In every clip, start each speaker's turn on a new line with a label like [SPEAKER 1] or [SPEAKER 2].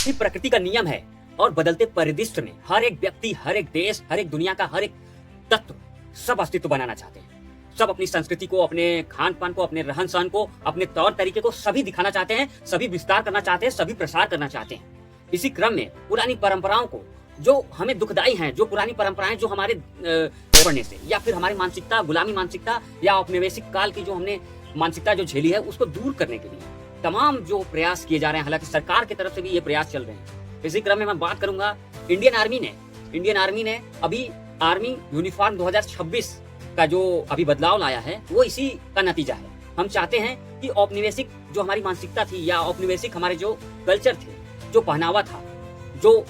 [SPEAKER 1] ये प्रकृति का नियम है और बदलते परिदृश्य में हर एक व्यक्ति, हर एक देश, हर एक दुनिया का हर एक तत्व सब अस्तित्व बनाना चाहते हैं। सब अपनी संस्कृति को, अपने खान पान को, अपने रहन सहन को, अपने तौर तरीके को सभी दिखाना चाहते हैं, सभी विस्तार करना चाहते हैं, सभी प्रसार करना चाहते हैं। इसी क्रम में पुरानी परंपराओं को जो हमें दुखदाई हैं, जो पुरानी परंपराएं जो हमारे पढ़ने से या फिर हमारी मानसिकता, गुलामी मानसिकता या औपनिवेशिक काल की जो हमने मानसिकता जो झेली है, उसको दूर करने के लिए तमाम जो प्रयास किए जा रहे हैं, हालांकि सरकार की तरफ से भी ये प्रयास चल रहे हैं। इसी क्रम में मैं बात करूंगा इंडियन आर्मी ने अभी आर्मी यूनिफॉर्म 2026 का जो अभी बदलाव लाया है, वो इसी का नतीजा है। हम चाहते हैं कि औपनिवेशिक जो हमारी मानसिकता थी या औपनिवेशिक हमारे जो कल्चर थे, जो पहनावा था, जो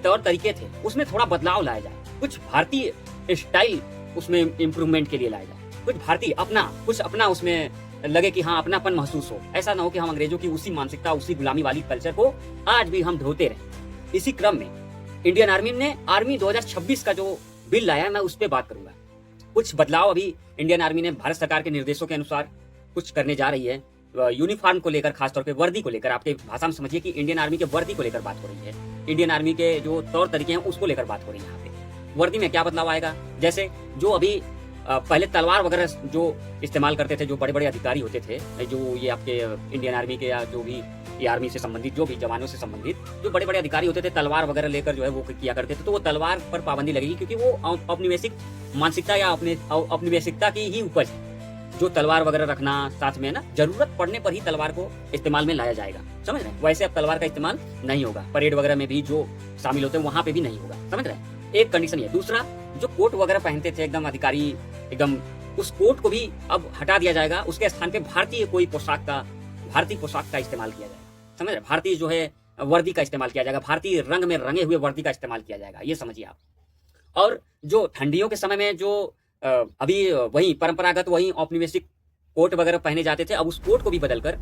[SPEAKER 1] तौर तरीके थे, उसमें थोड़ा बदलाव लाया जाए। कुछ भारतीय स्टाइल उसमें इम्प्रूवमेंट के लिए लाया जाए, कुछ भारतीय अपना उसमें लगे कि हाँ अपनापन महसूस हो। ऐसा ना हो कि हम अंग्रेजों की उसी मानसिकता, उसी गुलामी वाली कल्चर को आज भी हम ढोते रहें। इसी क्रम में इंडियन आर्मी ने आर्मी 2026 का जो बिल लाया है, मैं उस पर बात करूंगा। कुछ बदलाव अभी इंडियन आर्मी ने भारत सरकार के निर्देशों के अनुसार कुछ करने जा रही है। यूनिफॉर्म को लेकर, खासतौर पे वर्दी को लेकर, आपके भाषा में समझिए कि इंडियन आर्मी के वर्दी को लेकर बात हो रही है। इंडियन आर्मी के जो तौर तरीके हैं उसको लेकर बात हो रही है। यहाँ पे वर्दी में क्या बदलाव आएगा, जैसे जो अभी पहले तलवार वगैरह जो इस्तेमाल करते थे, जो बड़े बड़े अधिकारी होते थे, जो ये आपके इंडियन आर्मी के या जो भी ये आर्मी से संबंधित जो भी जवानों से संबंधित जो बड़े बड़े अधिकारी होते थे, तलवार वगैरह लेकर जो है वो किया करते थे, तो वो तलवार पर पाबंदी लगेगी, क्योंकि वो औपनिवेशिक मानसिकता या औपनिवेशिकता की ही उपज है। जो तलवार वगैरह रखना साथ में ना, जरूरत पड़ने पर ही तलवार को इस्तेमाल में लाया जाएगा, समझ रहे हैं। वैसे अब तलवार का इस्तेमाल नहीं होगा, परेड वगैरह में भी जो शामिल होते हैं वहां पे भी नहीं होगा, समझ रहे हैं। एक कंडीशन है। दूसरा, जो कोट वगैरह पहनते थे एकदम अधिकारी, एकदम उस कोट को भी अब हटा दिया जाएगा। उसके स्थान पे भारतीय पोशाक का इस्तेमाल किया जाएगा, समझ रहे। भारतीय जो है वर्दी का इस्तेमाल किया जाएगा, भारतीय रंग में रंगे हुए वर्दी का इस्तेमाल किया जाएगा, ये समझिए आप। और जो ठंडियों के समय में जो अभी वही परंपरागत वही औपनिवेशिक कोट वगैरह पहने जाते थे, अब उस कोट को भी बदलकर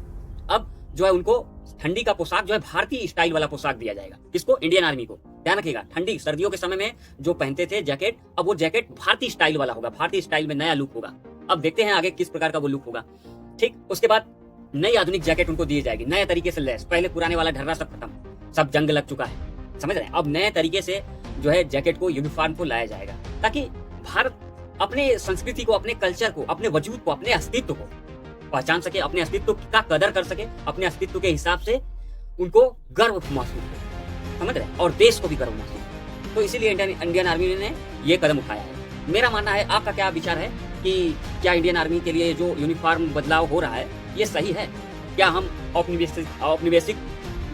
[SPEAKER 1] अब जो है उनको ठंडी का पोशाक जो है भारतीय स्टाइल वाला पोशाक दिया जाएगा। किसको? इंडियन आर्मी को। ध्यान रखिएगा, ठंडी सर्दियों के समय में जो पहनते थे जैकेट, अब वो जैकेट भारतीय स्टाइल वाला होगा, भारतीय स्टाइल में नया लुक होगा। अब देखते हैं आगे किस प्रकार का वो लुक होगा। ठीक, उसके बाद नई आधुनिक जैकेट उनको दी जाएगी, नए तरीके से लैस। पहले पुराने वाला ढर्रा सब खत्म, सब जंग लग चुका है, समझ रहे हैं। अब नए तरीके से जो है जैकेट को, यूनिफॉर्म को लाया जाएगा, ताकि भारत अपने संस्कृति को, अपने कल्चर को, अपने वजूद को, अपने अस्तित्व को पहचान सके, अपने अस्तित्व का कदर कर सके, अपने अस्तित्व के हिसाब से उनको गर्व महसूस हो, समझ रहे हैं, और देश को भी गर्व महसूस हो। तो इसीलिए इंडियन आर्मी ने ये कदम उठाया है। मेरा मानना है, आपका क्या विचार है कि क्या इंडियन आर्मी के लिए जो यूनिफॉर्म बदलाव हो रहा है ये सही है? क्या हम औपनिवेशिक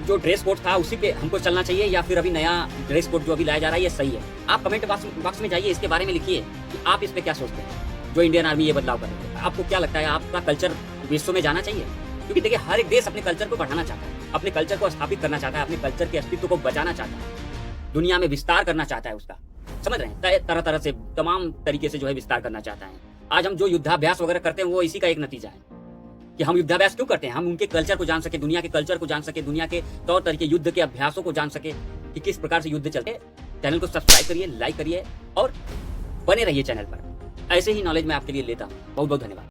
[SPEAKER 1] जो ड्रेस कोड था उसी पे हमको चलना चाहिए, या फिर अभी नया ड्रेस कोड जो अभी लाया जा रहा है ये सही है? आप कमेंट बॉक्स में जाइए, इसके बारे में लिखिए कि आप इस पे क्या सोचते हैं, जो इंडियन आर्मी ये बदलाव कर रही है। आपको क्या लगता है, आपका कल्चर विश्व में जाना चाहिए? क्योंकि देखिए, हर एक देश अपने कल्चर को बढ़ाना चाहता है, अपने कल्चर को स्थापित करना चाहता है, अपने कल्चर के अस्तित्व को बचाना चाहता है, दुनिया में विस्तार करना चाहता है उसका, समझ रहे हैं। तरह तरह से, तमाम तरीके से जो है विस्तार करना चाहता है। आज हम जो युद्धाभ्यास वगैरह करते हैं वो इसी का एक नतीजा है कि हम युद्धाभ्यास क्यों करते हैं। हम उनके कल्चर को जान सके, दुनिया के कल्चर को जान सके, दुनिया के तौर तरीके, युद्ध के अभ्यासों को जान सके कि किस प्रकार से युद्ध चलते हैं। चैनल को सब्सक्राइब करिए, लाइक करिए और बने रहिए चैनल पर। ऐसे ही नॉलेज मैं आपके लिए लेता हूँ। बहुत बहुत धन्यवाद।